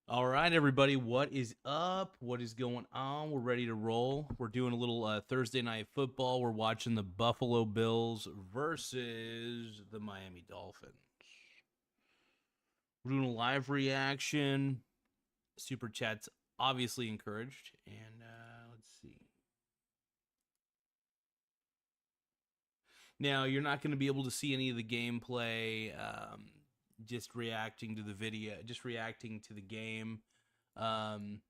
All right, everybody, what is up? What is going on? We're ready to roll. We're doing a little Thursday night football. We're watching the Buffalo Bills versus the Miami Dolphins. We're doing a live reaction. Super chats obviously encouraged. And let's see. Now, you're not going to be able to see any of the gameplay. Just reacting to the video, just reacting to the game. Um,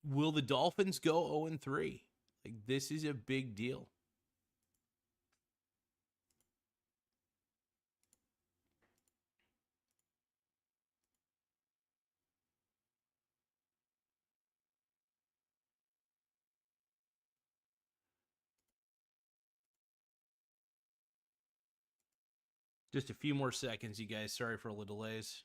will the Dolphins go 0-3? Like, this is a big deal. Just a few more seconds, you guys. Sorry for all the delays.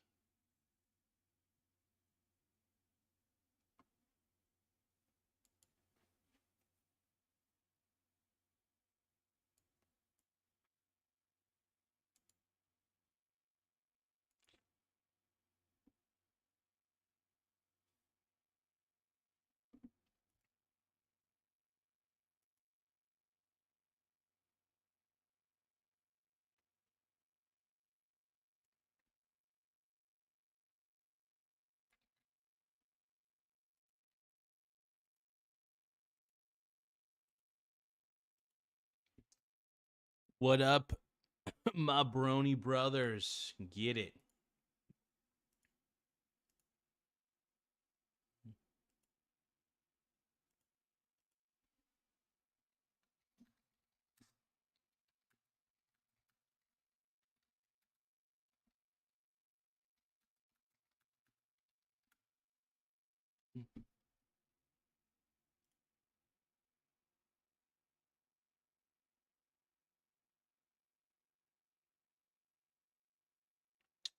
What up, my brony brothers? Get it.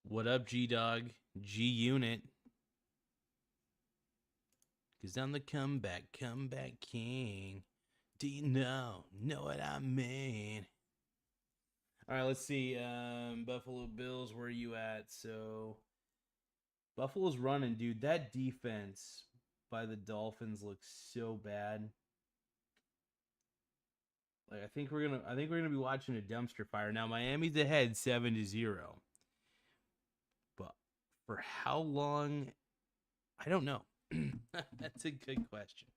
What up, G Dog? G Unit. Cause I'm the comeback king. Do you know what I mean? All right, let's see. Buffalo Bills, where are you at? So Buffalo's running, dude. That defense by the Dolphins looks so bad. Like, I think we're gonna be watching a dumpster fire. Now Miami's ahead 7-0. But for how long? I don't know. That's a good question.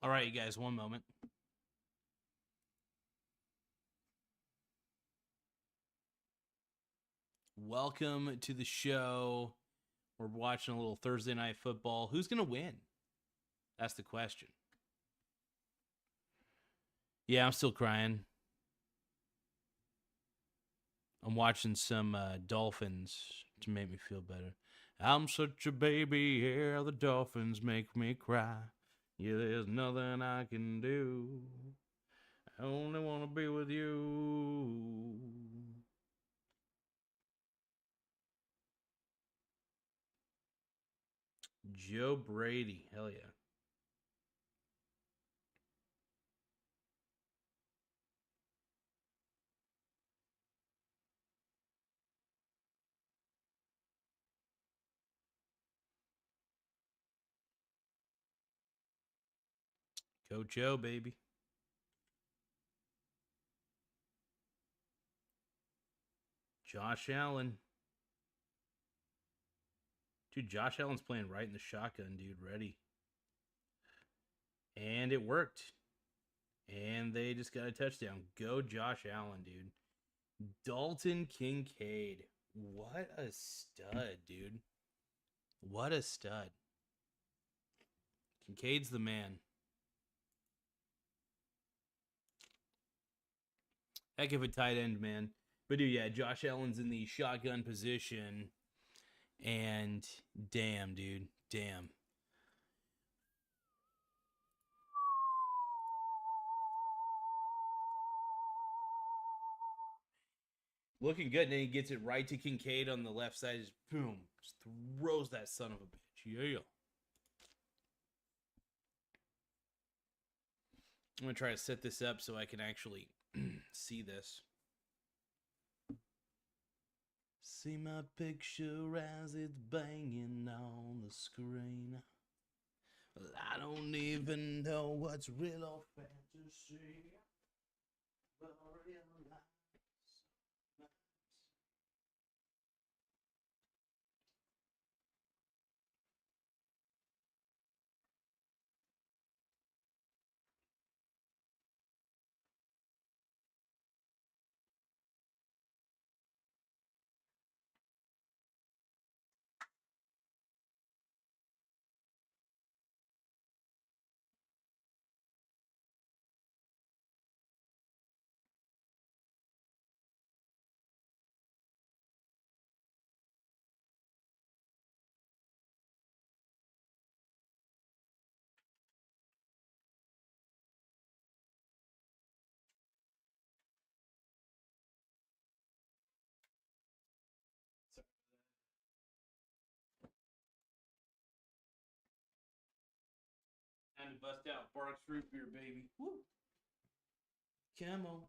All right, you guys, one moment. Welcome to the show. We're watching a little Thursday night football. Who's going to win? That's the question. Yeah, I'm still crying. I'm watching some Dolphins to make me feel better. I'm such a baby, yeah, the Dolphins make me cry. Yeah, there's nothing I can do. I only want to be with you. Joe Brady. Hell yeah. Coach Joe, baby. Josh Allen. Dude, Josh Allen's playing right in the shotgun, dude. Ready. And it worked. And they just got a touchdown. Go Josh Allen, dude. Dalton Kincaid. What a stud, dude. What a stud. Kincaid's the man. Heck of a tight end, man. But dude, yeah, Josh Allen's in the shotgun position. And damn, dude. Damn. Looking good, and then he gets it right to Kincaid on the left side. Just boom. Just throws that son of a bitch. Yeah. I'm going to try to set this up so I can actually see this. See my picture as it's banging on the screen. Well, I don't even know what's real or fantasy. But real life. Time to bust out Barks root beer, baby. Woo. Come on.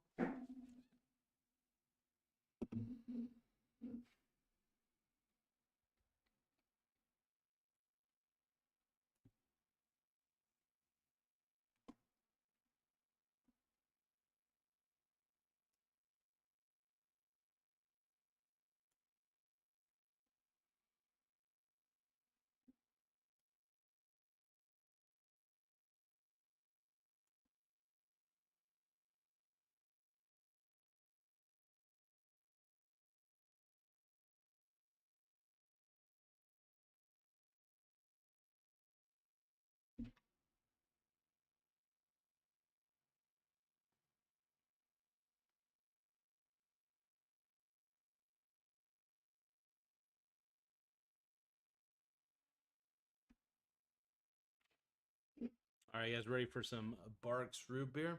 All right, you guys ready for some Barks root beer?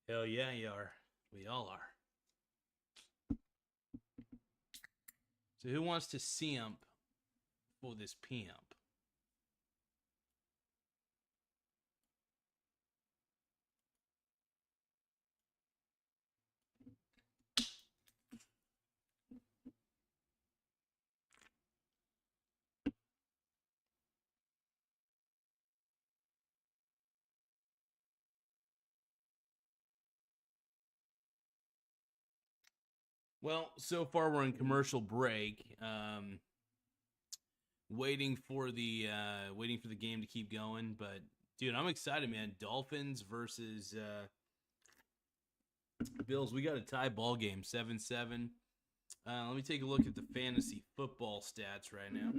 Hell yeah, you are. We all are. So who wants to simp for this pimp? Well, so far we're in commercial break. Waiting for the game to keep going, but dude, I'm excited, man. Dolphins versus Bills. We got a tie ball game, 7-7. Let me take a look at the fantasy football stats right now.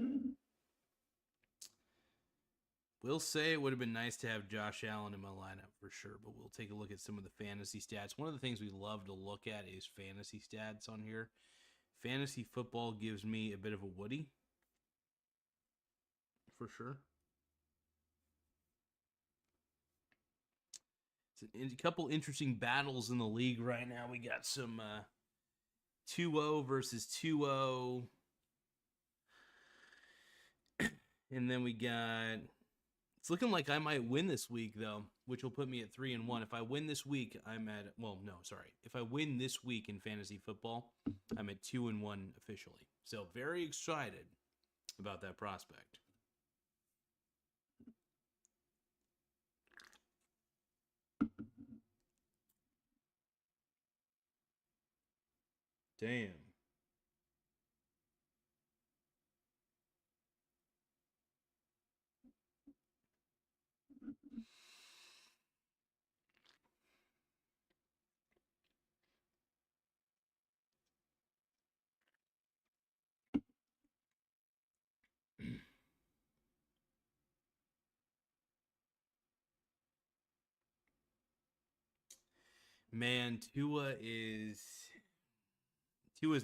We'll say it would have been nice to have Josh Allen in my lineup for sure, but we'll take a look at some of the fantasy stats. One of the things we love to look at is fantasy stats on here. Fantasy football gives me a bit of a Woody, for sure. It's a couple interesting battles in the league right now. We got some 2-0 versus 2-0. And then we got, it's looking like I might win this week though, which will put me at 3-1. If I win this week, I'm at, well, no, sorry. If I win this week in fantasy football, I'm at 2-1 officially. So very excited about that prospect. Damn. Man, Tua's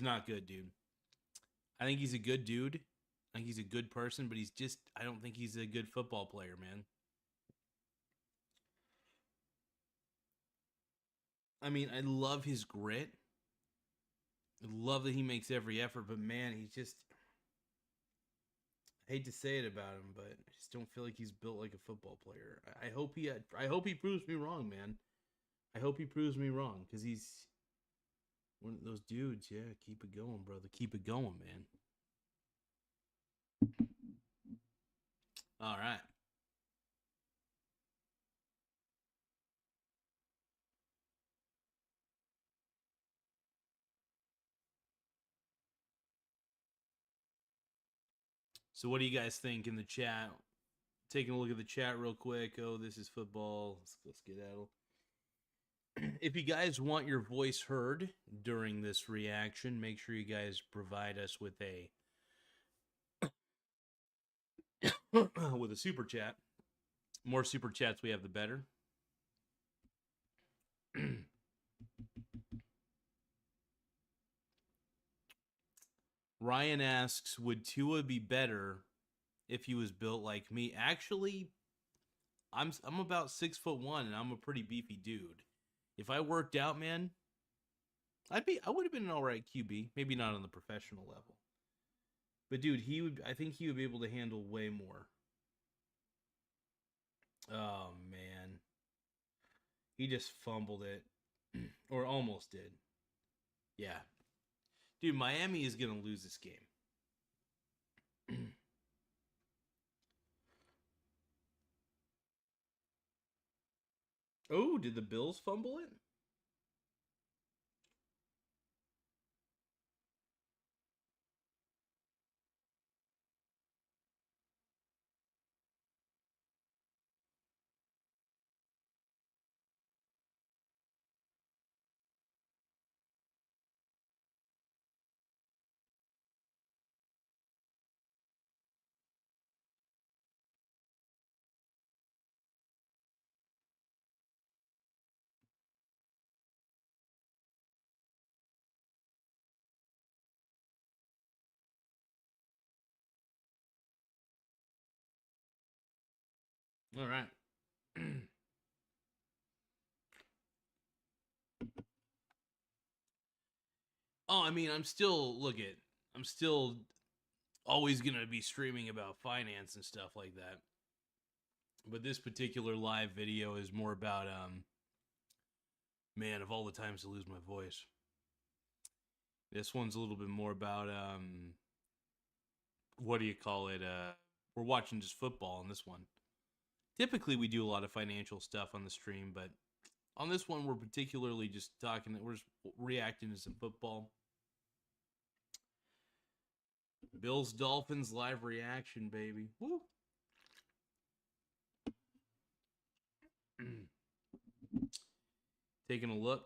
not good, dude. I think he's a good dude. I think he's a good person, but I don't think he's a good football player, man. I mean, I love his grit. I love that he makes every effort, but man, I hate to say it about him, but I just don't feel like he's built like a football player. I hope he proves me wrong, man. I hope he proves me wrong because he's one of those dudes. Yeah, keep it going, brother. Keep it going, man. All right. So, what do you guys think in the chat? Taking a look at the chat real quick. Oh, this is football. Let's get at it. If you guys want your voice heard during this reaction, make sure you guys provide us with a with a super chat. More super chats we have, the better. Ryan asks, would Tua be better if he was built like me? Actually, I'm about 6'1" and I'm a pretty beefy dude. If I worked out, man, I would have been an alright QB. Maybe not on the professional level. But dude, I think he would be able to handle way more. Oh man. He just fumbled it. Or almost did. Yeah. Dude, Miami is gonna lose this game. Oh, did the Bills fumble it? All right. Oh, I mean, I'm still always gonna be streaming about finance and stuff like that. But this particular live video is more about man, of all the times to lose my voice. This one's a little bit more about what do you call it? We're watching just football on this one. Typically we do a lot of financial stuff on the stream, but on this one we're particularly just talking, we're just reacting to some football. Bills Dolphins live reaction, baby. Woo. Taking a look.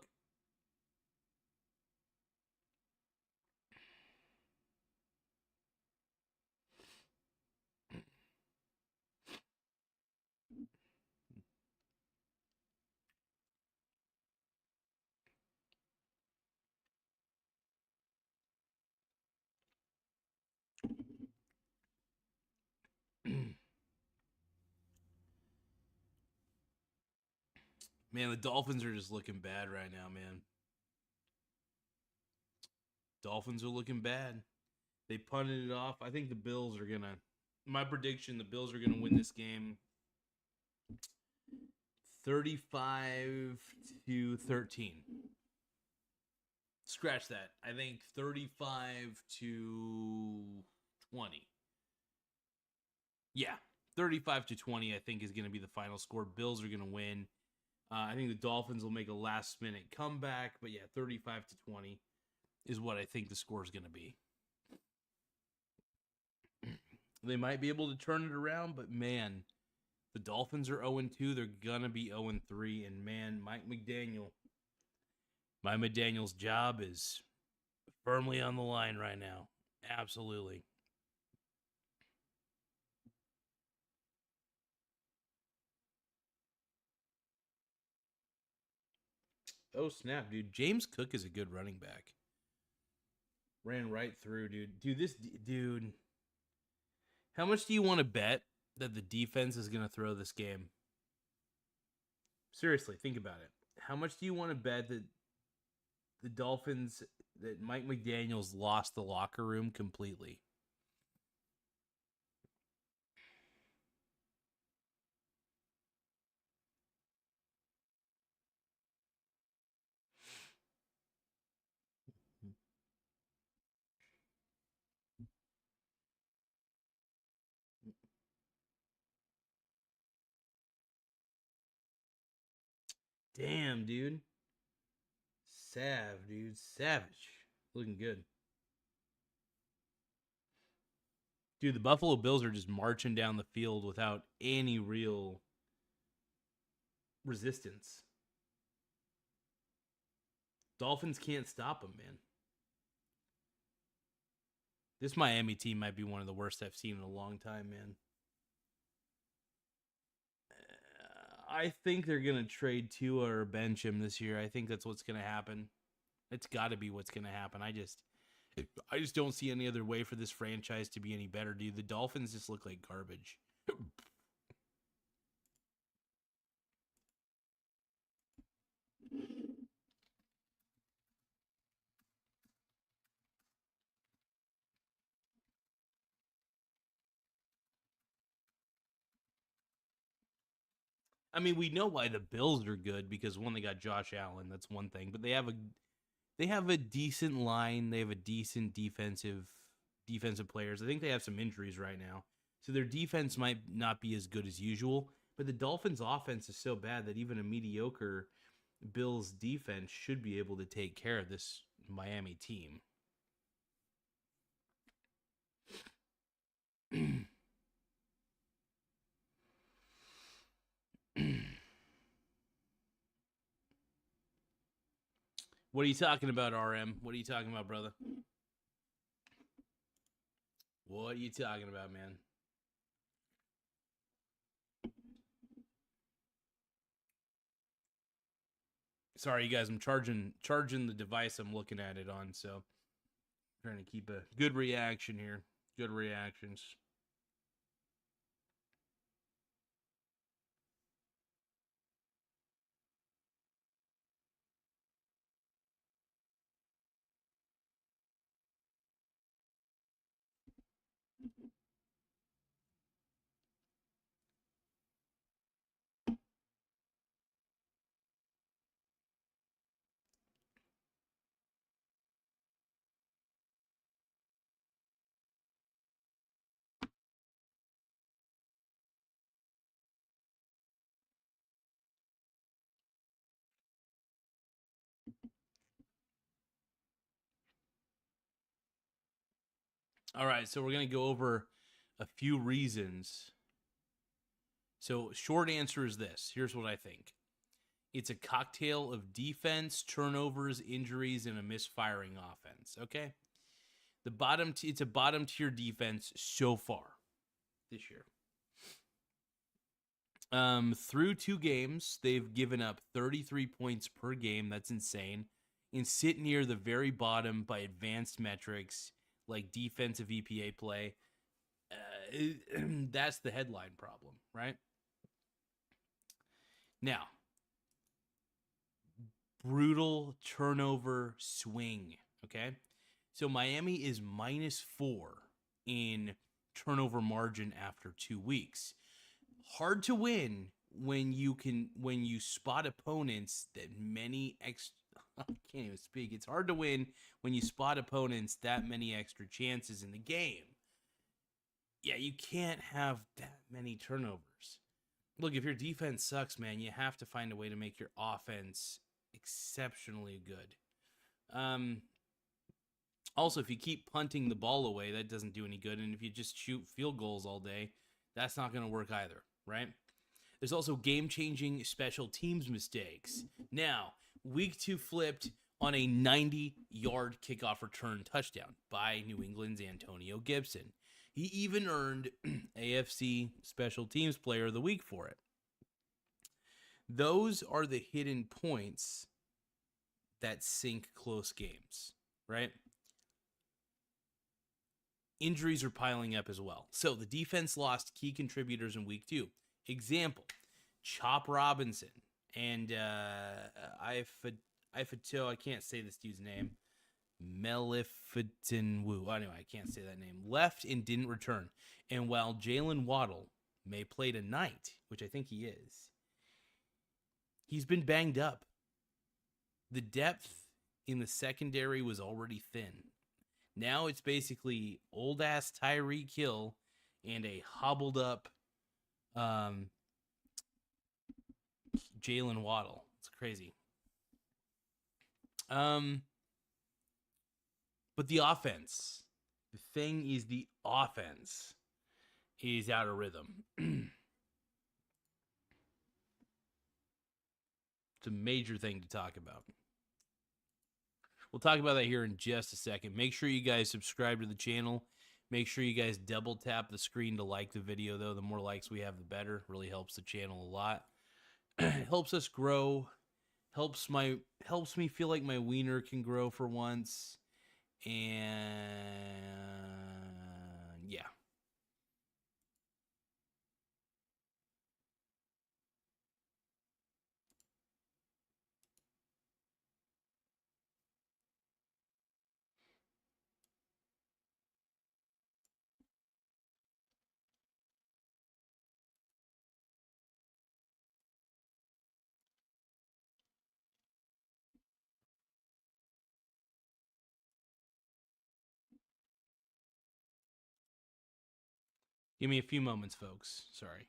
Man, the Dolphins are just looking bad right now, man. Dolphins are looking bad. They punted it off. I think the Bills are gonna. My prediction: the Bills are gonna win this game, 35-13. Scratch that. I think 35-20. Yeah, 35-20. I think is gonna be the final score. Bills are gonna win. I think the Dolphins will make a last-minute comeback, but yeah, 35-20 is what I think the score is gonna be. They might be able to turn it around, but man, the Dolphins are 0-2. They're gonna be 0-3, and man, Mike McDaniel's job is firmly on the line right now. Absolutely. Oh, snap, dude. James Cook is a good running back. Ran right through, dude. Dude. How much do you want to bet that the defense is going to throw this game? Seriously, think about it. How much do you want to bet that the Dolphins, that Mike McDaniels lost the locker room completely? Damn, dude. Dude. Savage. Looking good. Dude, the Buffalo Bills are just marching down the field without any real resistance. Dolphins can't stop them, man. This Miami team might be one of the worst I've seen in a long time, man. I think they're going to trade Tua or bench him this year. I think that's what's going to happen. It's got to be what's going to happen. I just don't see any other way for this franchise to be any better, dude. The Dolphins just look like garbage. I mean, we know why the Bills are good because one, they got Josh Allen. That's one thing, but they have a decent line. They have a decent defensive players. I think they have some injuries right now, so their defense might not be as good as usual. But the Dolphins' offense is so bad that even a mediocre Bills defense should be able to take care of this Miami team. What are you talking about, RM? What are you talking about, brother? What are you talking about, man? Sorry, you guys. I'm charging the device I'm looking at it on, so I'm trying to keep a good reaction here. Good reactions. All right, so we're going to go over a few reasons. So, short answer is this. Here's what I think. It's a cocktail of defense, turnovers, injuries, and a misfiring offense, okay? It's a bottom tier defense so far this year. Through 2 games, they've given up 33 points per game. That's insane. And sit near the very bottom by advanced metrics like defensive EPA play. That's the headline problem, right? Now, brutal turnover swing, okay? So Miami is -4 in turnover margin after 2 weeks. Hard to win when you spot opponents that I can't even speak. It's hard to win when you spot opponents that many extra chances in the game. Yeah, you can't have that many turnovers. Look, if your defense sucks, man, you have to find a way to make your offense exceptionally good. Also, if you keep punting the ball away, that doesn't do any good. And if you just shoot field goals all day, that's not going to work either, right? There's also game-changing special teams mistakes. Now, week 2 flipped on a 90-yard kickoff return touchdown by New England's Antonio Gibson. He even earned AFC Special Teams Player of the Week for it. Those are the hidden points that sink close games, right? Injuries are piling up as well. So the defense lost key contributors in week 2. Example, Chop Robinson and Ifato, I can't say this dude's name. Melifitinwu. Anyway, I can't say that name. Left and didn't return. And while Jalen Waddle may play tonight, which I think he is, he's been banged up. The depth in the secondary was already thin. Now it's basically old-ass Tyreek Hill and a hobbled-up Jalen Waddle. It's crazy. But the offense, the thing is the offense is out of rhythm. It's a major thing to talk about. We'll talk about that here in just a second. Make sure you guys subscribe to the channel. Make sure you guys double tap the screen to like the video, though. The more likes we have, the better. Really helps the channel a lot. Helps us grow. Helps me feel like my wiener can grow for once. And yeah. Give me a few moments, folks. Sorry.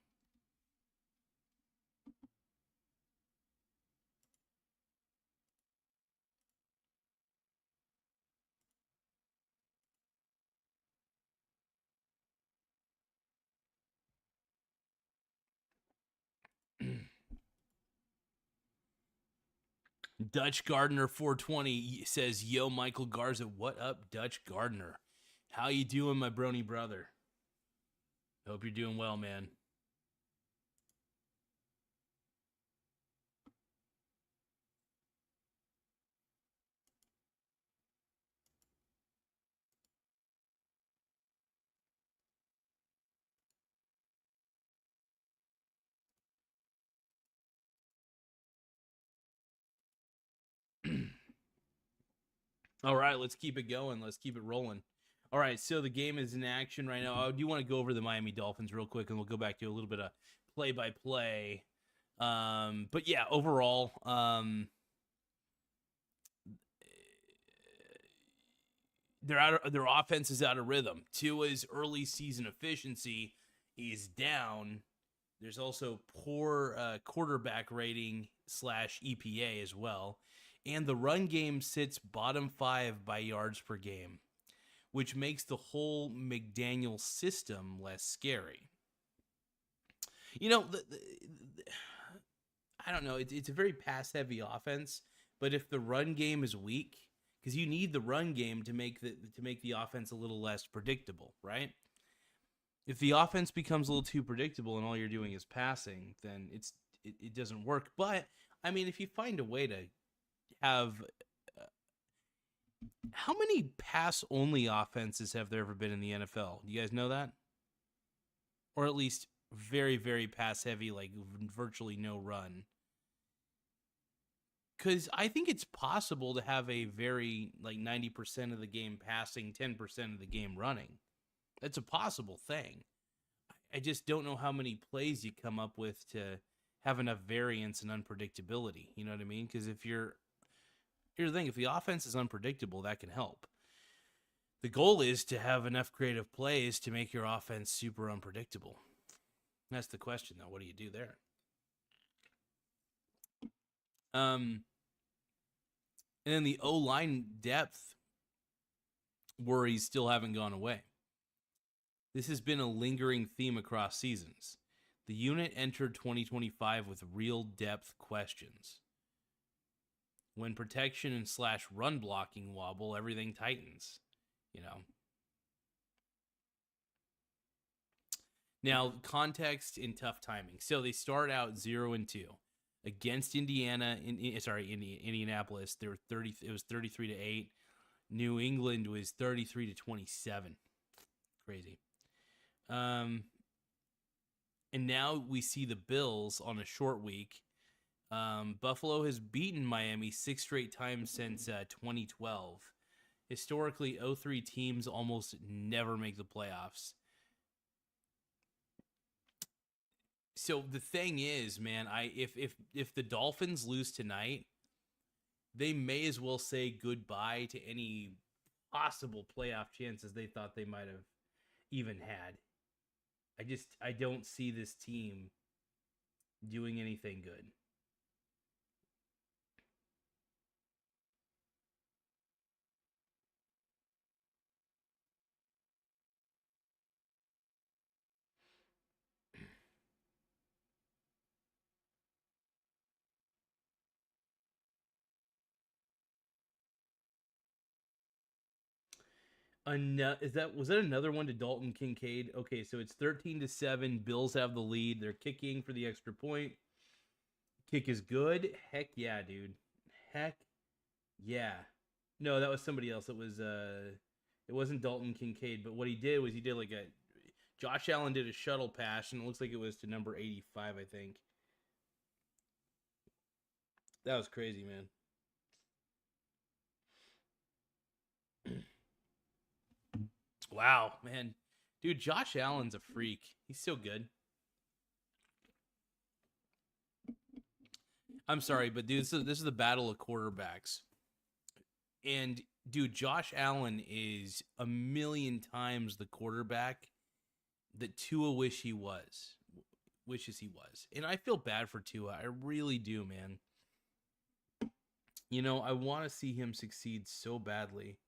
Dutch Gardner 420 says, "Yo, Michael Garza, what up, Dutch Gardner? How you doing, my brony brother? Hope you're doing well, man." All right, let's keep it going. Let's keep it rolling. All right, so the game is in action right now. I do want to go over the Miami Dolphins real quick, and we'll go back to a little bit of play-by-play. But yeah, overall, their offense is out of rhythm. Tua's early season efficiency is down. There's also poor quarterback rating / EPA as well. And the run game sits bottom 5 by yards per game, which makes the whole McDaniel system less scary. You know, I don't know. It's a very pass-heavy offense, but if the run game is weak, because you need the run game to make the offense a little less predictable, right? If the offense becomes a little too predictable and all you're doing is passing, then it doesn't work. But I mean, if you find a way to have how many pass-only offenses have there ever been in the NFL? Do you guys know that? Or at least very, very pass-heavy, like virtually no run. Because I think it's possible to have a very, like 90% of the game passing, 10% of the game running. That's a possible thing. I just don't know how many plays you come up with to have enough variance and unpredictability. You know what I mean? Because here's the thing, if the offense is unpredictable, that can help. The goal is to have enough creative plays to make your offense super unpredictable. That's the question, though. What do you do there? And then the O-line depth worries still haven't gone away. This has been a lingering theme across seasons. The unit entered 2025 with real depth questions. When protection and / run blocking wobble, everything tightens, you know. Now, context in tough timing. So they start out 0-2 against Indianapolis. They were 30. It was 33-8. New England was 33-27. Crazy. And now we see the Bills on a short week. Buffalo has beaten Miami 6 straight times since 2012. Historically, 0-3 teams almost never make the playoffs. So the thing is, man, if the Dolphins lose tonight, they may as well say goodbye to any possible playoff chances they thought they might have even had. I don't see this team doing anything good. Was that another one to Dalton Kincaid? Okay, so it's 13-7. Bills have the lead. They're kicking for the extra point. Kick is good. Heck yeah, dude. Heck yeah. No, that was somebody else. It wasn't Dalton Kincaid, but what he did was he did like a Josh Allen did a shuttle pass, and it looks like it was to number 85, I think. That was crazy, man. Wow, man. Dude, Josh Allen's a freak. He's so good. I'm sorry, but dude, this is the battle of quarterbacks. And dude, Josh Allen is a million times the quarterback that Tua wishes he was. And I feel bad for Tua. I really do, man. You know, I want to see him succeed so badly.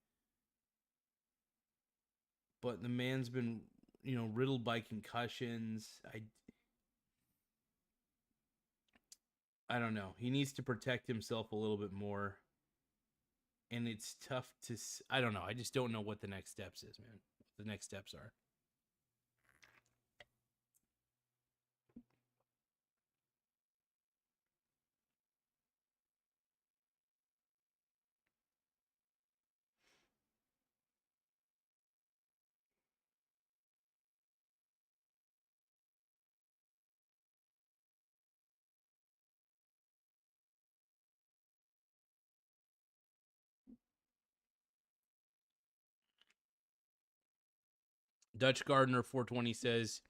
But the man's been, riddled by concussions. I don't know. He needs to protect himself a little bit more. And it's tough to, I don't know. I just don't know what the next steps is, man. What the next steps are. Dutch Gardner 420 says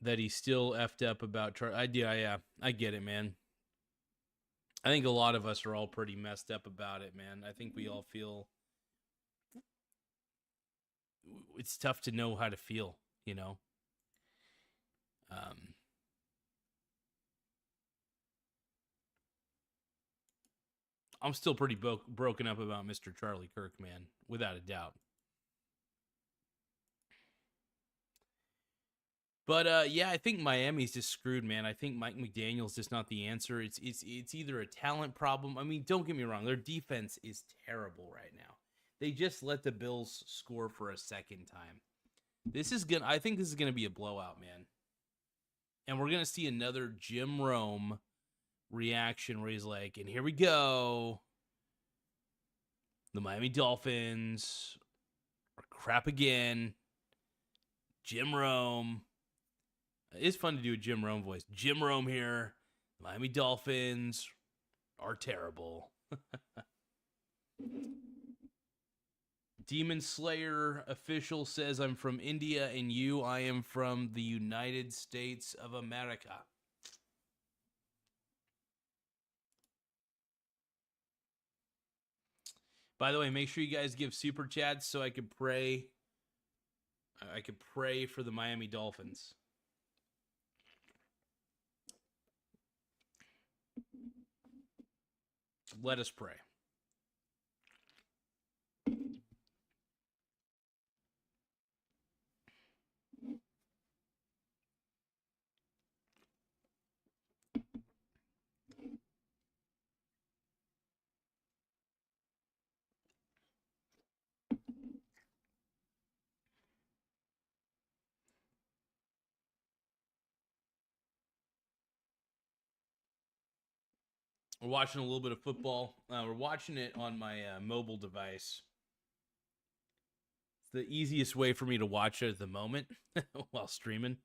that he's still effed up about yeah, I get it, man. I think a lot of us are all pretty messed up about it, man. I think we all feel it's tough to know how to feel, I'm still pretty broken up about Mr. Charlie Kirk, man, without a doubt. But yeah, I think Miami's just screwed, man. I think Mike McDaniel's just not the answer. It's either a talent problem. I mean, don't get me wrong, their defense is terrible right now. They just let the Bills score for a second time. I think this is gonna be a blowout, man. And we're gonna see another Jim Rome reaction where he's like, and here we go. The Miami Dolphins are crap again. Jim Rome. It's fun to do a Jim Rome voice. Jim Rome here. Miami Dolphins are terrible. Demon Slayer official says, I'm from India, and I am from the United States of America. By the way, make sure you guys give super chats so I could pray. I could pray for the Miami Dolphins. Let us pray. We're watching a little bit of football. We're watching it on my mobile device. It's the easiest way for me to watch it at the moment while streaming.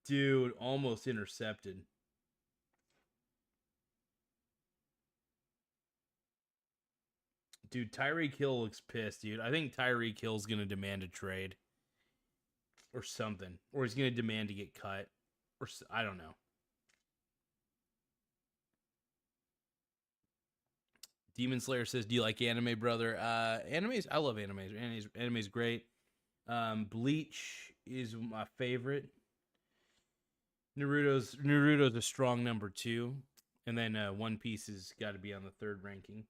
Dude, almost intercepted. Dude, Tyreek Hill looks pissed, dude. I think Tyreek Hill's going to demand a trade or something. Or he's going to demand to get cut. Or I don't know. Demon Slayer says, "Do you like anime, brother?" Animes, I love animes. Anime's great. Bleach is my favorite. Naruto's a strong number 2, and then One Piece has got to be on the 3rd ranking.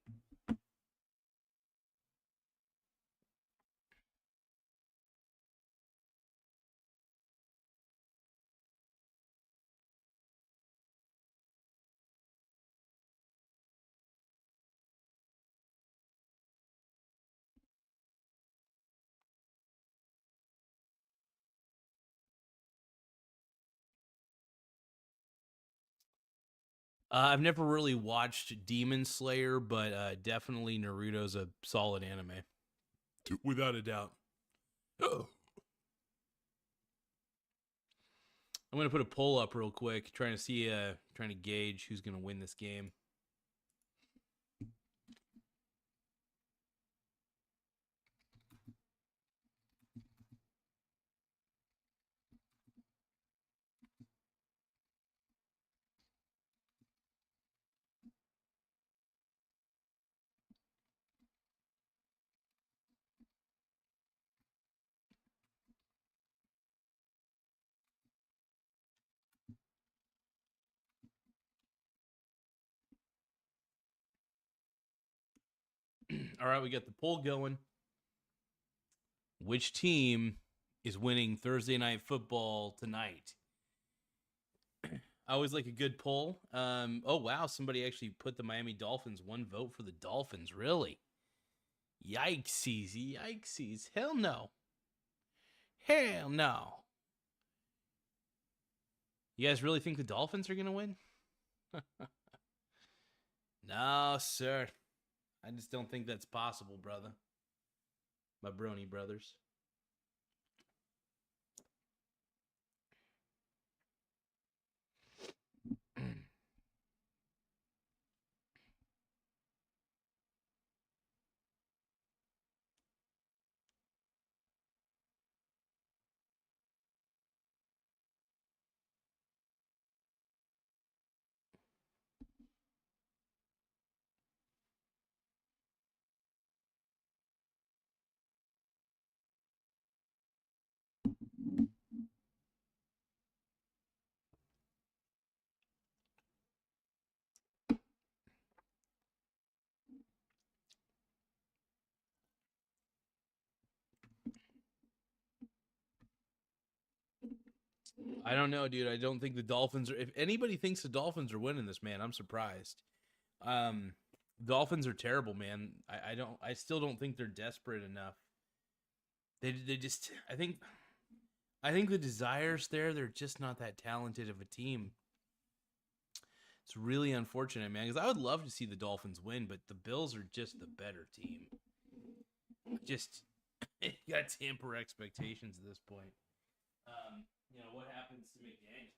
I've never really watched Demon Slayer, but definitely Naruto's a solid anime, without a doubt. Oh. I'm gonna put a poll up real quick, trying to gauge who's gonna win this game. All right, we got the poll going. Which team is winning Thursday night football tonight? I always like a good poll. Oh wow, somebody actually put the Miami Dolphins. 1 vote for the Dolphins. Really? Yikesies. Hell no. Hell no. You guys really think the Dolphins are gonna win? No, sir. I just don't think that's possible, brother. My brony brothers. I don't know, dude. I don't think the Dolphins are. If anybody thinks the Dolphins are winning this, man, I'm surprised. Dolphins are terrible, man. I don't. I still don't think they're desperate enough. They just. I think the desire's there. They're just not that talented of a team. It's really unfortunate, man. Because I would love to see the Dolphins win, but the Bills are just the better team. Just you got to temper expectations at this point. What happens to McDaniel?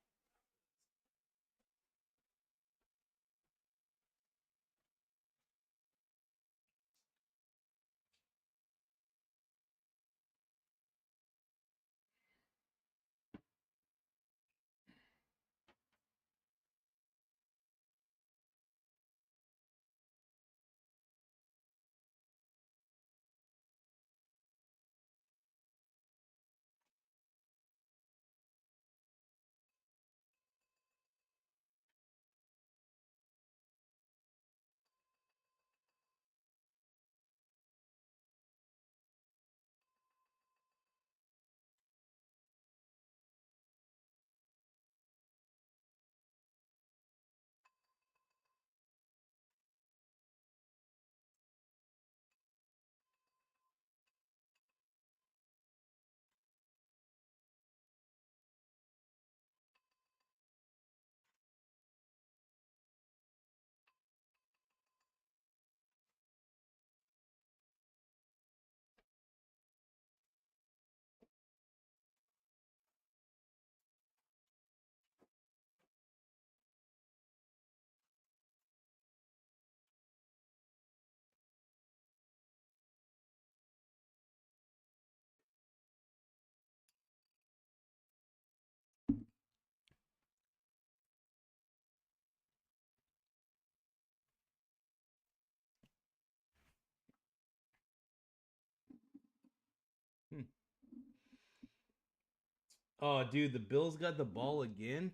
Oh, dude, the Bills got the ball again.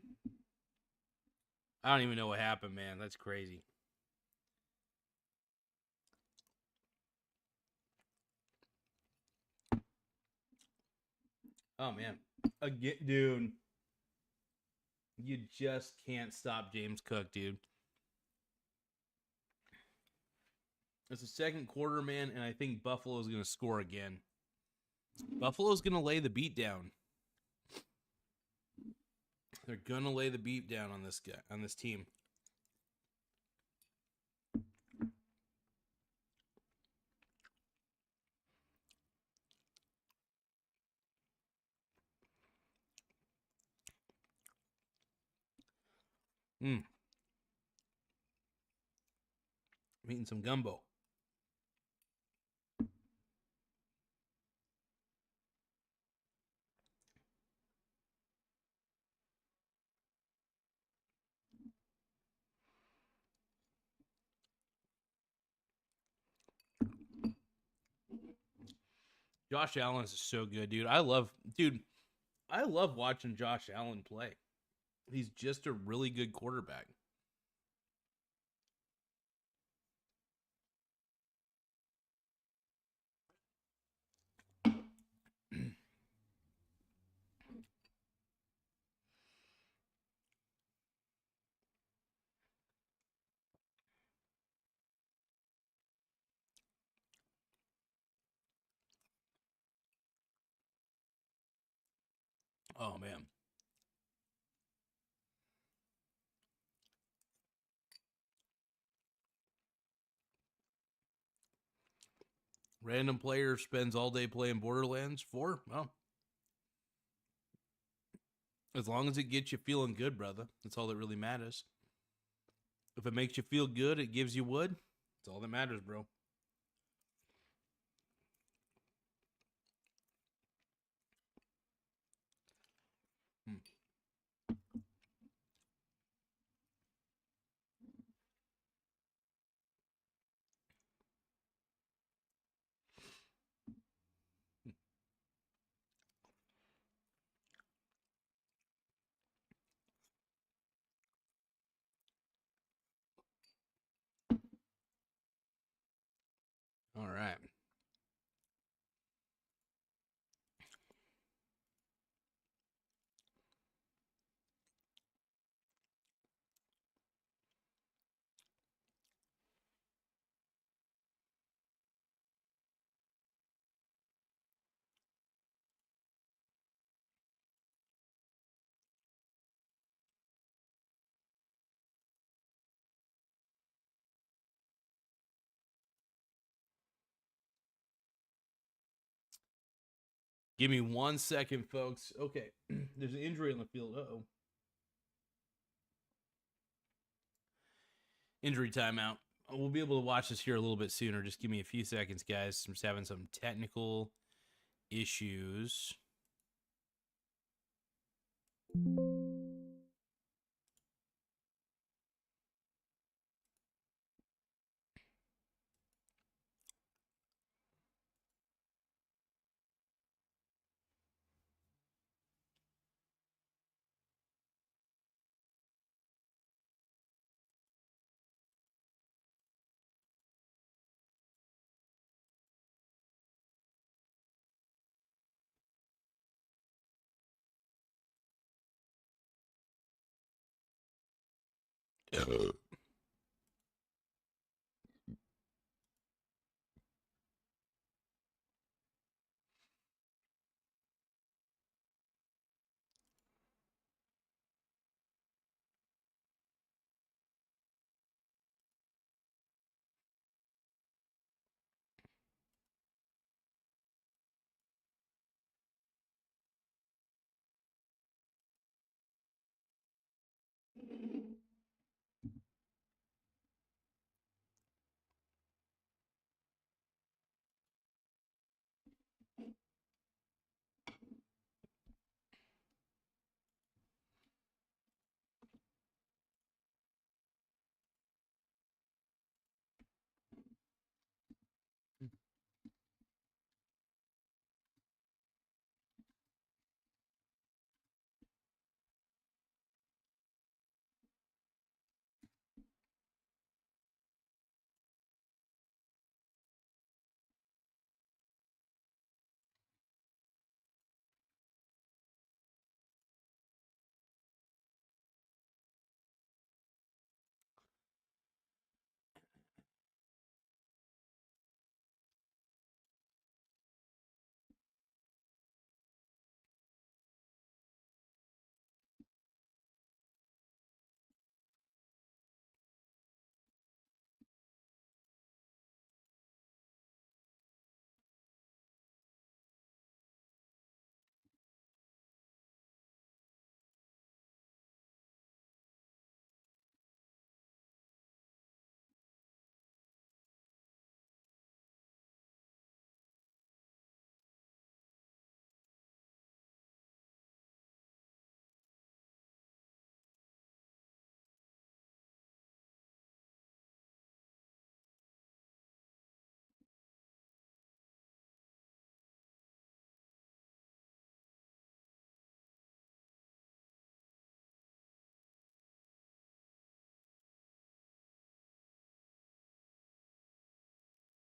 I don't even know what happened, man. That's crazy. Oh, man. Again, dude. You just can't stop James Cook, dude. It's the second quarter, man, and I think Buffalo's going to score again. Buffalo's going to lay the beat down. They're going to lay the beat down on this guy, on this team. I'm eating some gumbo. Josh Allen is so good, dude. I love watching Josh Allen play. He's just a really good quarterback. Oh, man. Random player spends all day playing Borderlands 4. Well, as long as it gets you feeling good, brother. That's all that really matters. If it makes you feel good, it gives you wood. That's all that matters, bro. All right. Give me 1 second, folks. Okay. There's an injury on the field. Uh-oh. Injury timeout. We'll be able to watch this here a little bit sooner. Just give me a few seconds, guys. I'm just having some technical issues.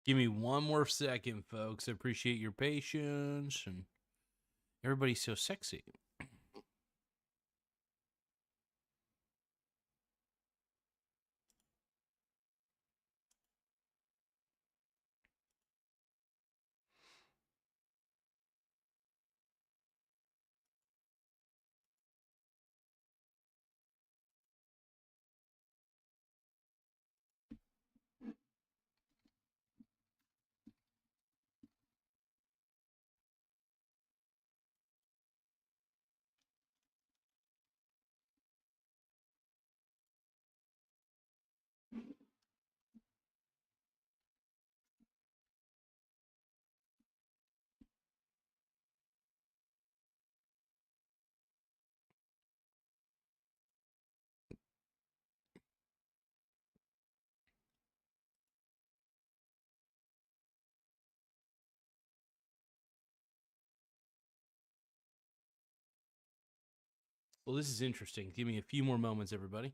Give me one more second, folks. I appreciate your patience. And everybody's so sexy. Well, this is interesting. Give me a few more moments, everybody.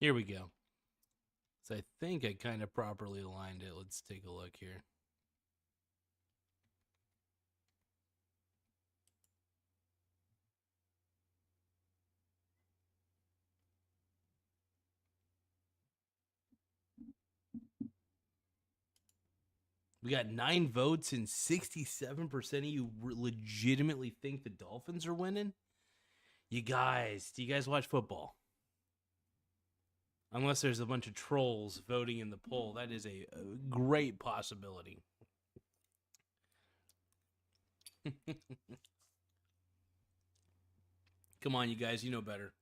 Here we go. So I think I kind of properly aligned it. Let's take a look here. We got 9 votes and 67% of you legitimately think the Dolphins are winning. You guys, do you guys watch football? Unless there's a bunch of trolls voting in the poll, that is a great possibility. Come on, you guys, you know better.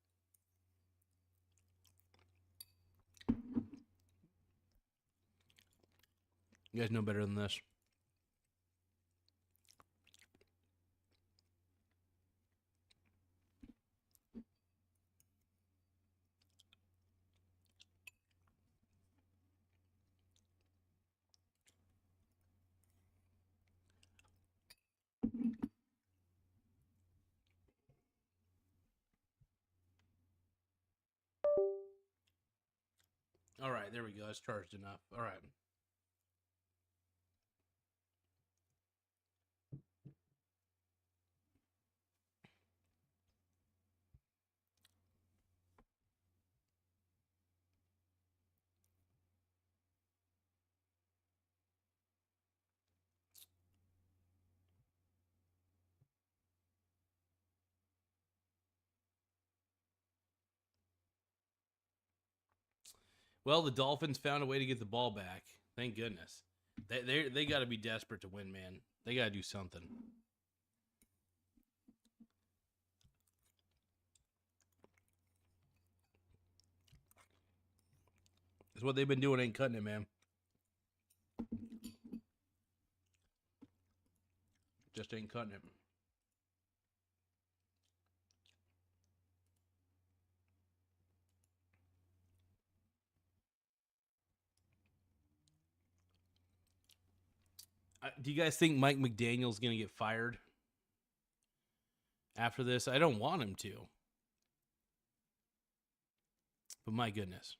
You guys know better than this. All right, there we go. That's charged enough. All right. Well, the Dolphins found a way to get the ball back. Thank goodness. They got to be desperate to win, man. They got to do something. Because what they've been doing ain't cutting it, man. Just ain't cutting it. Do you guys think Mike McDaniel's going to get fired after this? I don't want him to. But my goodness.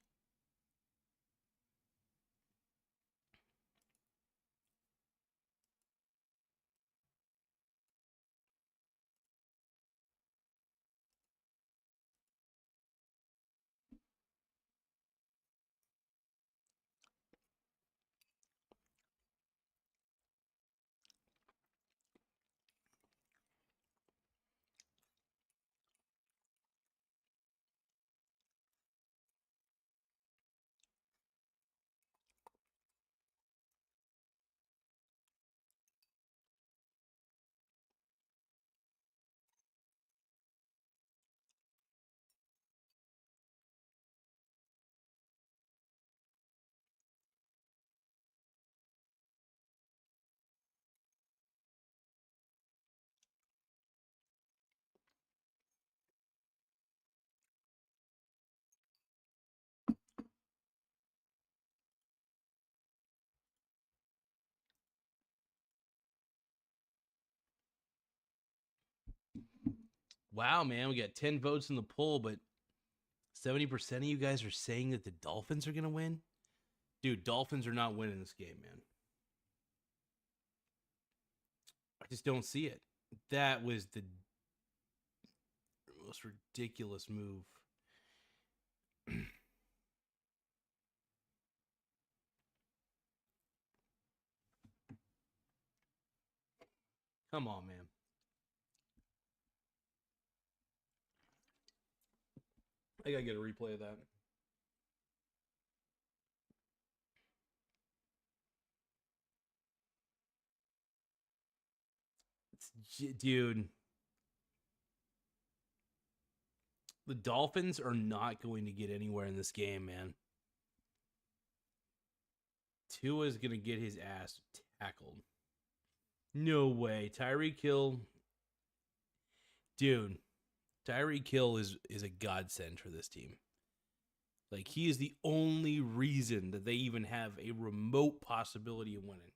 Wow, man, we got 10 votes in the poll, but 70% of you guys are saying that the Dolphins are going to win? Dude, Dolphins are not winning this game, man. I just don't see it. That was the most ridiculous move. Come on, man. I gotta get a replay of that. Dude, the Dolphins are not going to get anywhere in this game, man. Tua is going to get his ass tackled. No way. Tyreek Hill. Dude, Tyreek Hill is a godsend for this team. Like, he is the only reason that they even have a remote possibility of winning.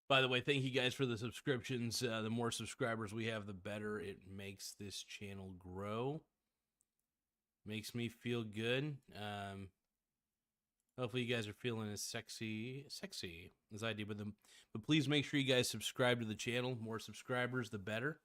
By the way, thank you guys for the subscriptions. The more subscribers we have, the better it makes this channel grow. Makes me feel good. Hopefully you guys are feeling as sexy as I do. But please make sure you guys subscribe to the channel. More subscribers, the better.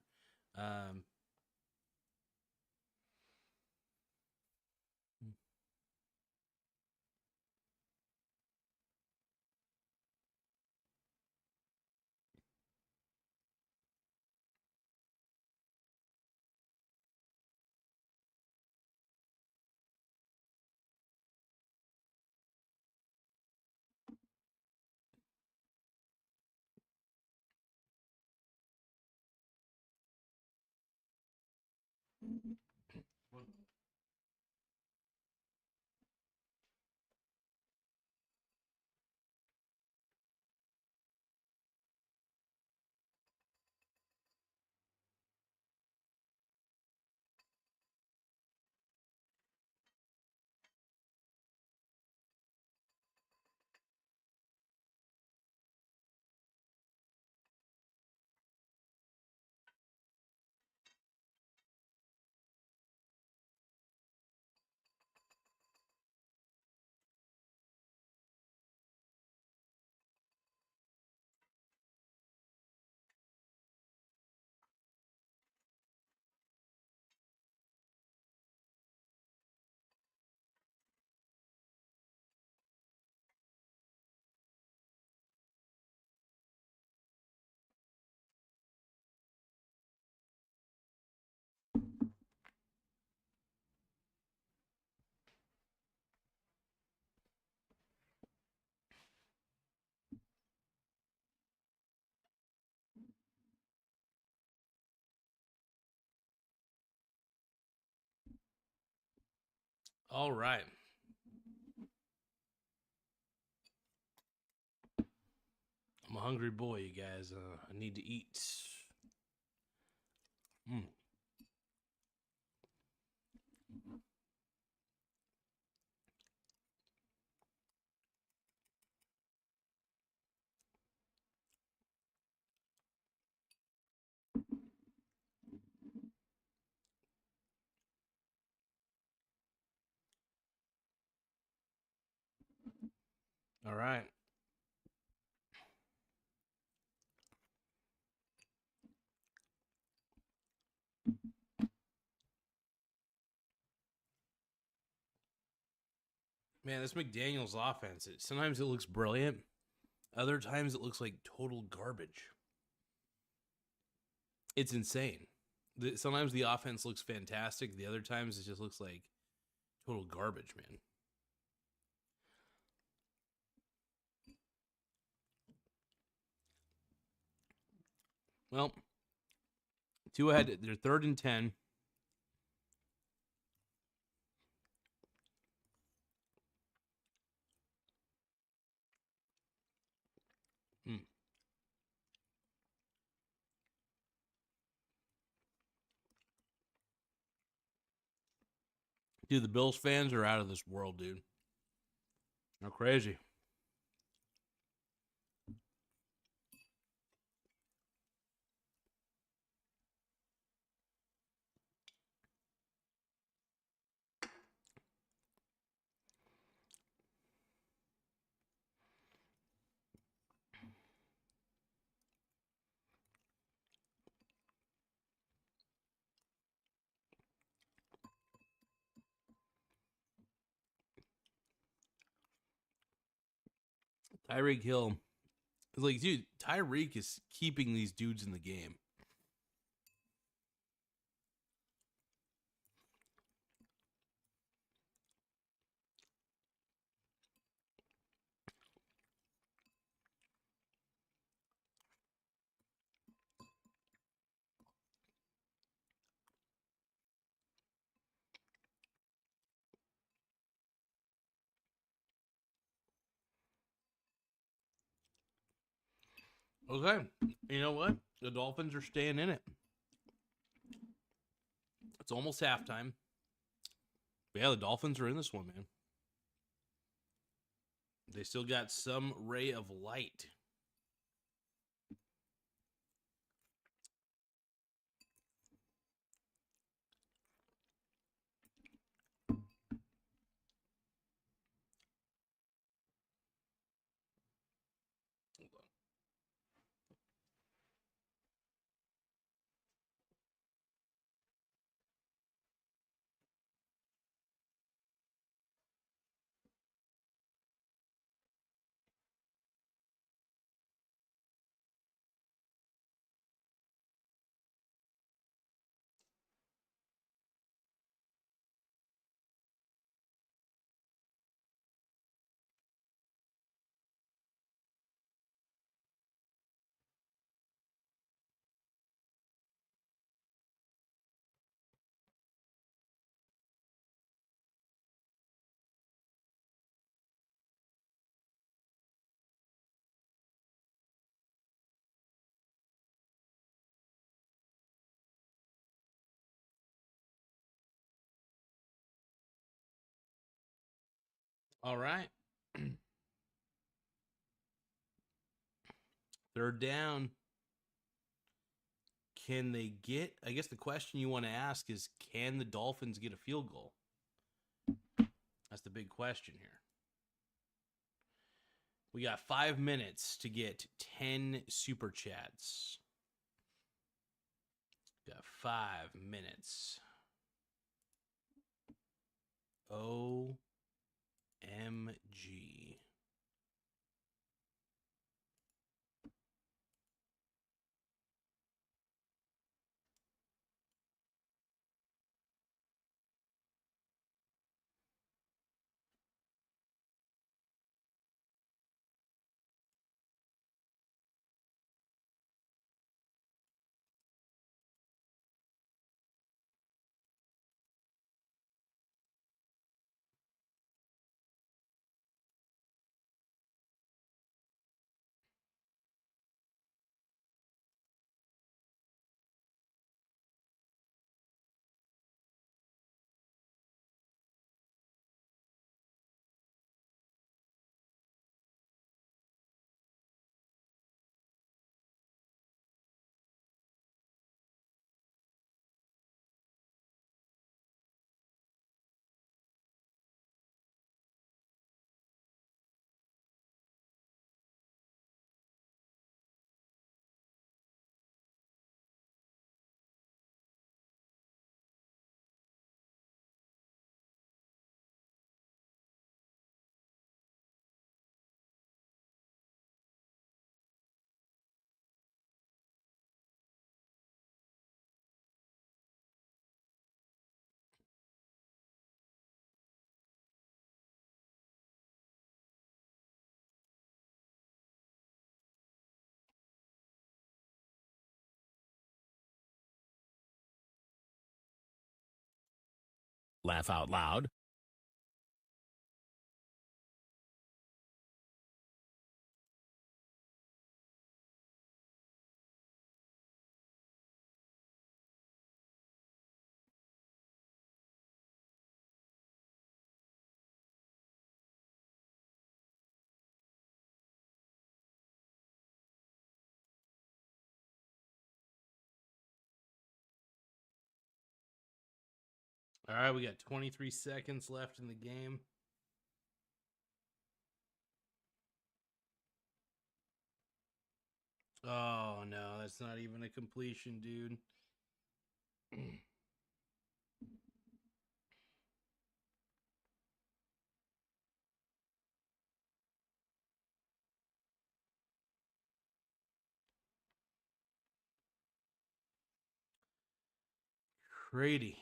All right. I'm a hungry boy, you guys. I need to eat. Mm. All right. Man, this McDaniels offense, sometimes it looks brilliant. Other times it looks like total garbage. It's insane. Sometimes the offense looks fantastic. The other times it just looks like total garbage, man. Well, two ahead. They're 3rd and 10. Hmm. Dude, the Bills fans are out of this world, dude. How crazy. Tyreek Hill. Like, dude, Tyreek is keeping these dudes in the game. Okay. You know what? The Dolphins are staying in it. It's almost halftime. But yeah, the Dolphins are in this one, man. They still got some ray of light. All right. 3rd down. Can they get, I guess the question you want to ask is, can the Dolphins get a field goal? That's the big question here. We got 5 minutes to get 10 super chats. Got 5 minutes. OMG. Laugh out loud. All right, we got 23 seconds left in the game. Oh, no, that's not even a completion, dude. Crazy.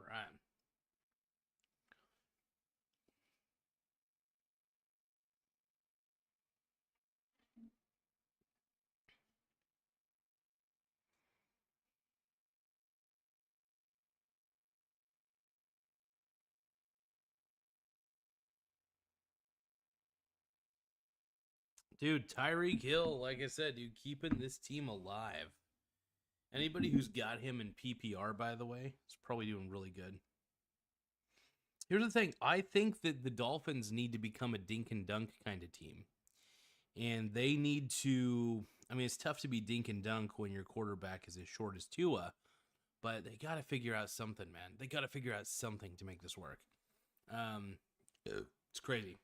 Right. Dude, Tyreek Hill, like I said, dude, keeping this team alive. Anybody who's got him in PPR, by the way, is probably doing really good. Here's the thing. I think that the Dolphins need to become a dink and dunk kind of team. And they need to, I mean, it's tough to be dink and dunk when your quarterback is as short as Tua, but they got to figure out something, man. They got to figure out something to make this work. It's crazy.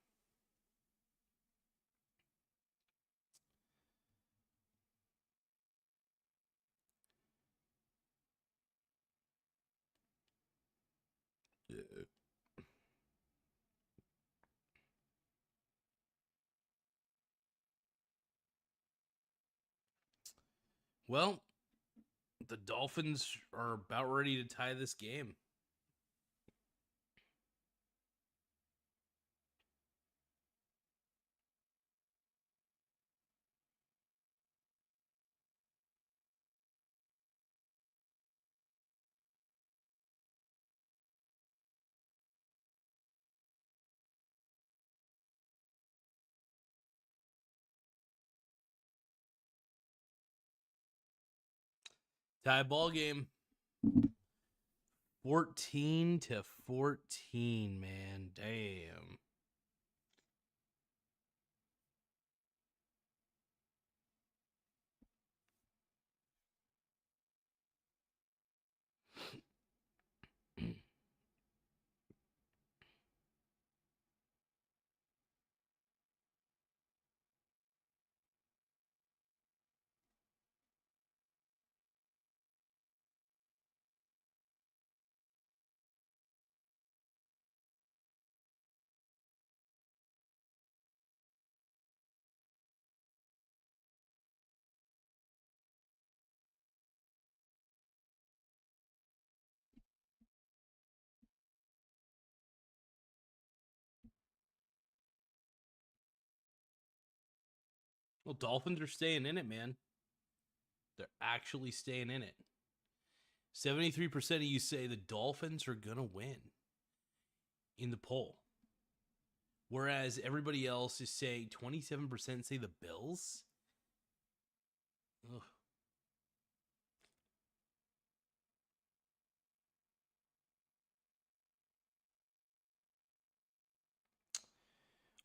Well, the Dolphins are about ready to tie this game. Tie ball game. 14-14, man. Damn. Well, Dolphins are staying in it, man. They're actually staying in it. 73% of you say the Dolphins are going to win in the poll. Whereas everybody else is saying 27% say the Bills. Ugh.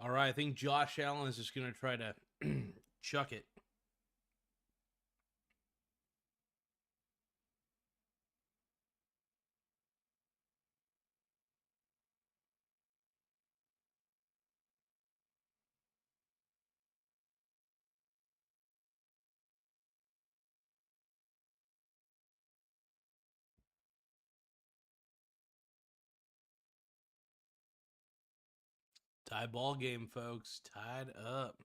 All right, I think Josh Allen is just going to try to chuck it. Tie ball game, folks. Tied up.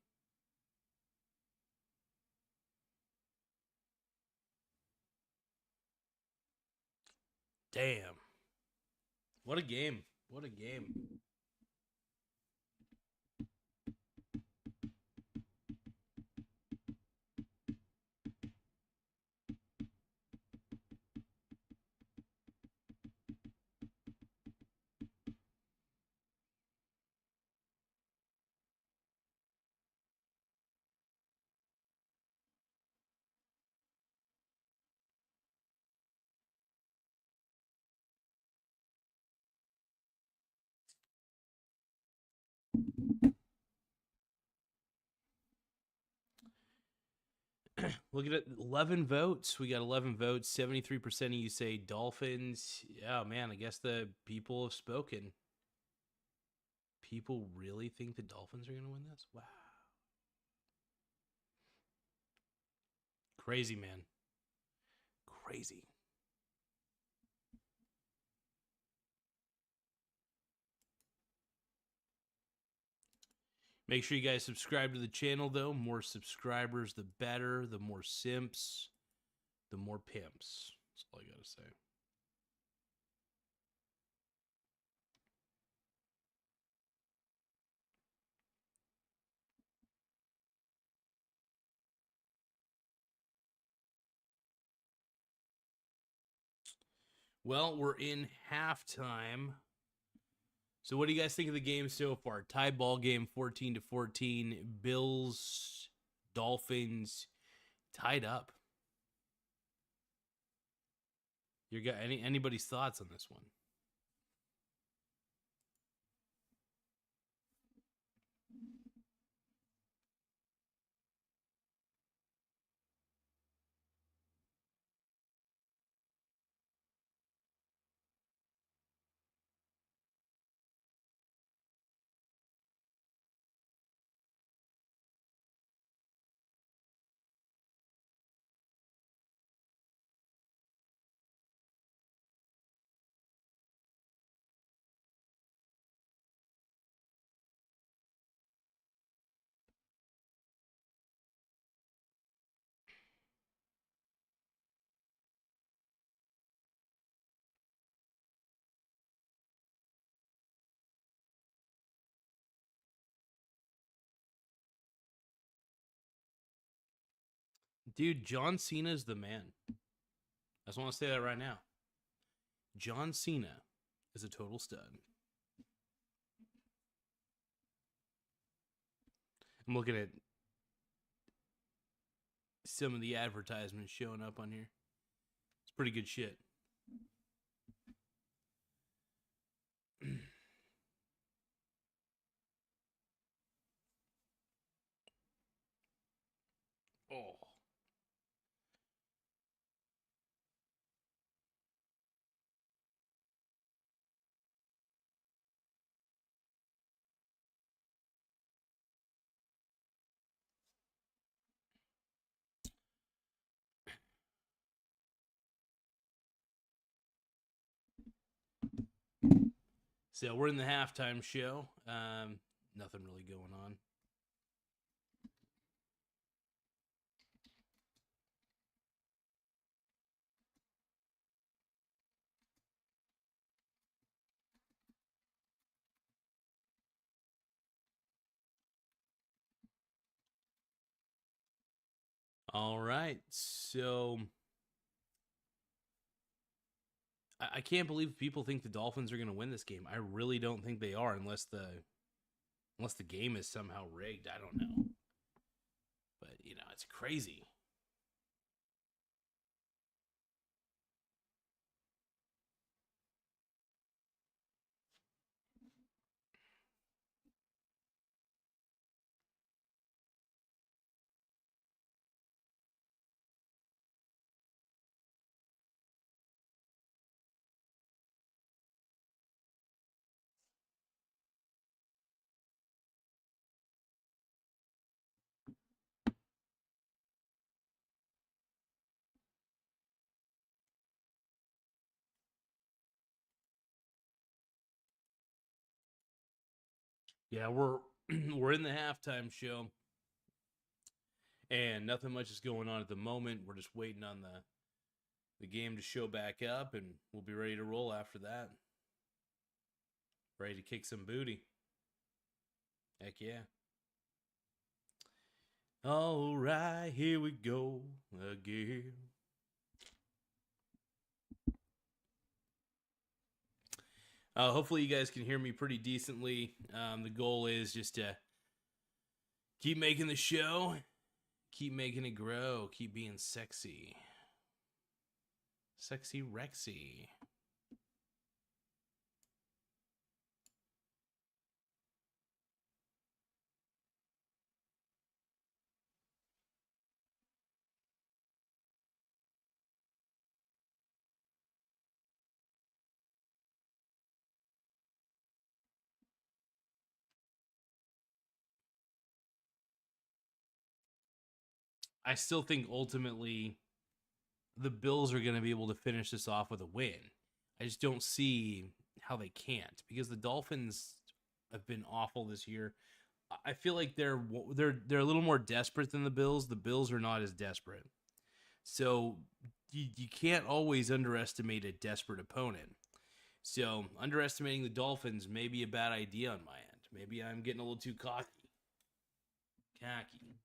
Damn. What a game. What a game. Look at it, 11 votes. We got 11 votes. 73% of you say Dolphins. Yeah, man, I guess the people have spoken. People really think the Dolphins are going to win this? Wow. Crazy, man. Crazy. Make sure you guys subscribe to the channel, though. More subscribers, the better. The more simps, the more pimps. That's all I got to say. Well, we're in halftime. So what do you guys think of the game so far? Tie ball game 14-14. Bills, Dolphins tied up. You got anybody's thoughts on this one? Dude, John Cena's the man. I just want to say that right now. John Cena is a total stud. I'm looking at some of the advertisements showing up on here. It's pretty good shit. Oh. So we're in the halftime show. Nothing really going on. All right. So I can't believe people think the Dolphins are going to win this game. I really don't think they are unless the game is somehow rigged. I don't know. But, it's crazy. Yeah, we're we're in the halftime show, and nothing much is going on at the moment. We're just waiting on the game to show back up, and we'll be ready to roll after that. Ready to kick some booty. Heck yeah. All right, here we go again. Hopefully you guys can hear me pretty decently. The goal is just to keep making the show, keep making it grow, keep being sexy. Sexy Rexy. I still think ultimately the Bills are going to be able to finish this off with a win. I just don't see how they can't because the Dolphins have been awful this year. I feel like they're a little more desperate than the Bills. The Bills are not as desperate. So you can't always underestimate a desperate opponent. So underestimating the Dolphins may be a bad idea on my end. Maybe I'm getting a little too cocky. Cocky.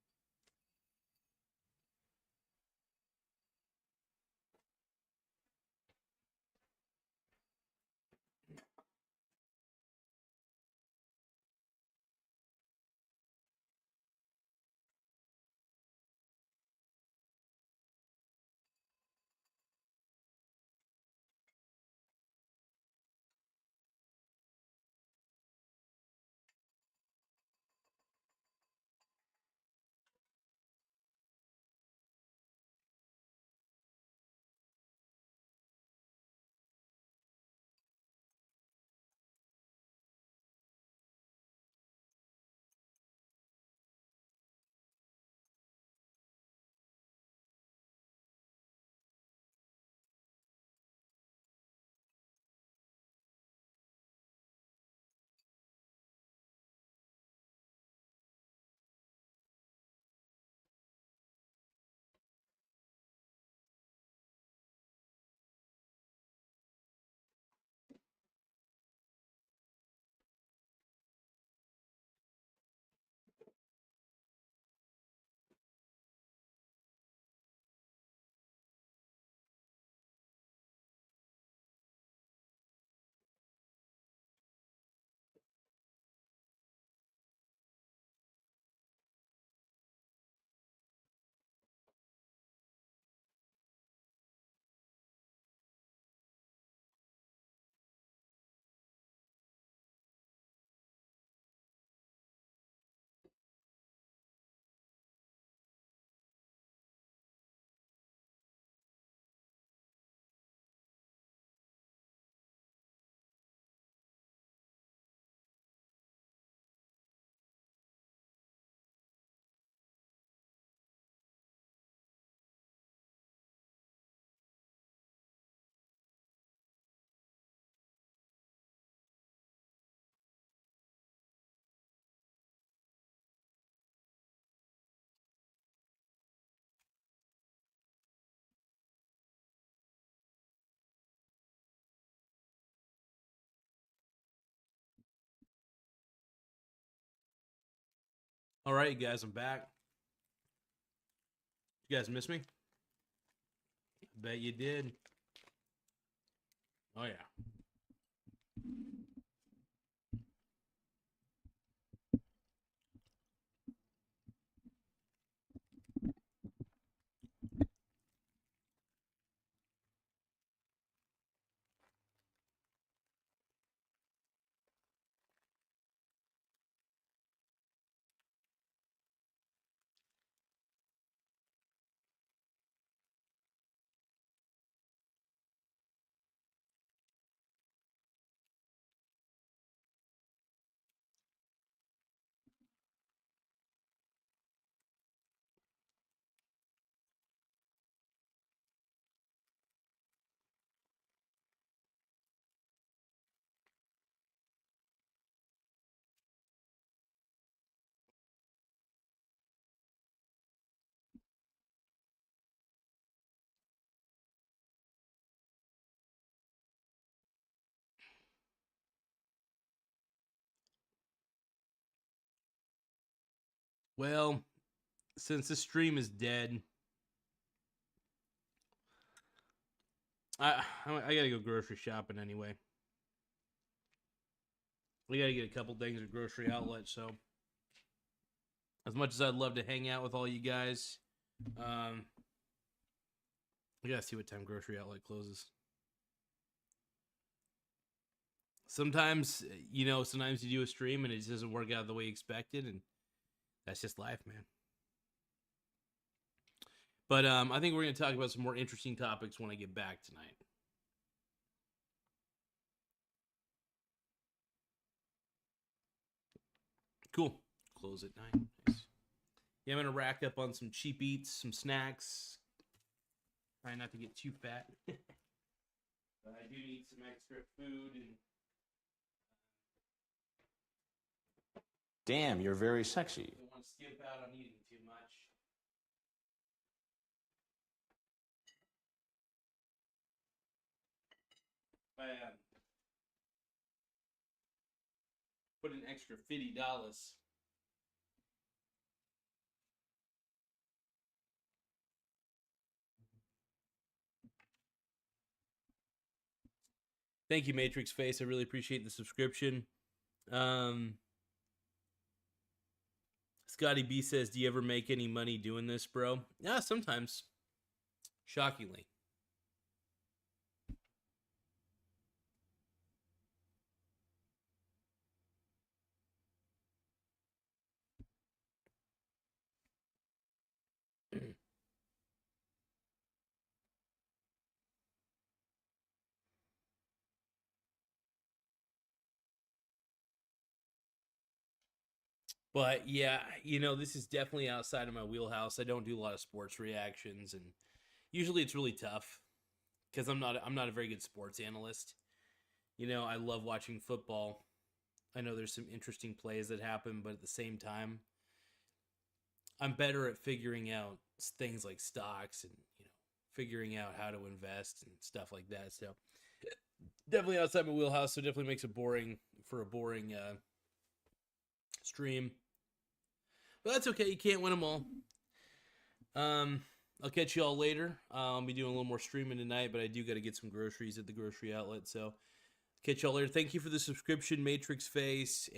All right, you guys, I'm back. You guys miss me? Bet you did. Oh, yeah. Well, since this stream is dead, I gotta go grocery shopping anyway. We gotta get a couple things at grocery outlet. So, as much as I'd love to hang out with all you guys, we gotta see what time grocery outlet closes. Sometimes, sometimes you do a stream and it just doesn't work out the way you expected, and that's just life, man. But I think we're going to talk about some more interesting topics when I get back tonight. Cool. Close at 9. Nice. Yeah, I'm going to rack up on some cheap eats, some snacks. Try not to get too fat. But I do need some extra food. And damn, you're very sexy. I don't want to skip out on eating too much. I put an extra $50. Thank you, Matrix Face. I really appreciate the subscription. Scotty B says, do you ever make any money doing this, bro? Yeah, sometimes. Shockingly. But yeah, this is definitely outside of my wheelhouse. I don't do a lot of sports reactions, and usually it's really tough because I'm not a very good sports analyst. I love watching football. I know there's some interesting plays that happen, but at the same time, I'm better at figuring out things like stocks and figuring out how to invest and stuff like that. So definitely outside my wheelhouse. So definitely makes it boring for a boring stream. But that's okay. You can't win them all. I'll catch you all later. I'll be doing a little more streaming tonight, but I do got to get some groceries at the grocery outlet. So catch y'all later. Thank you for the subscription, Matrix Face.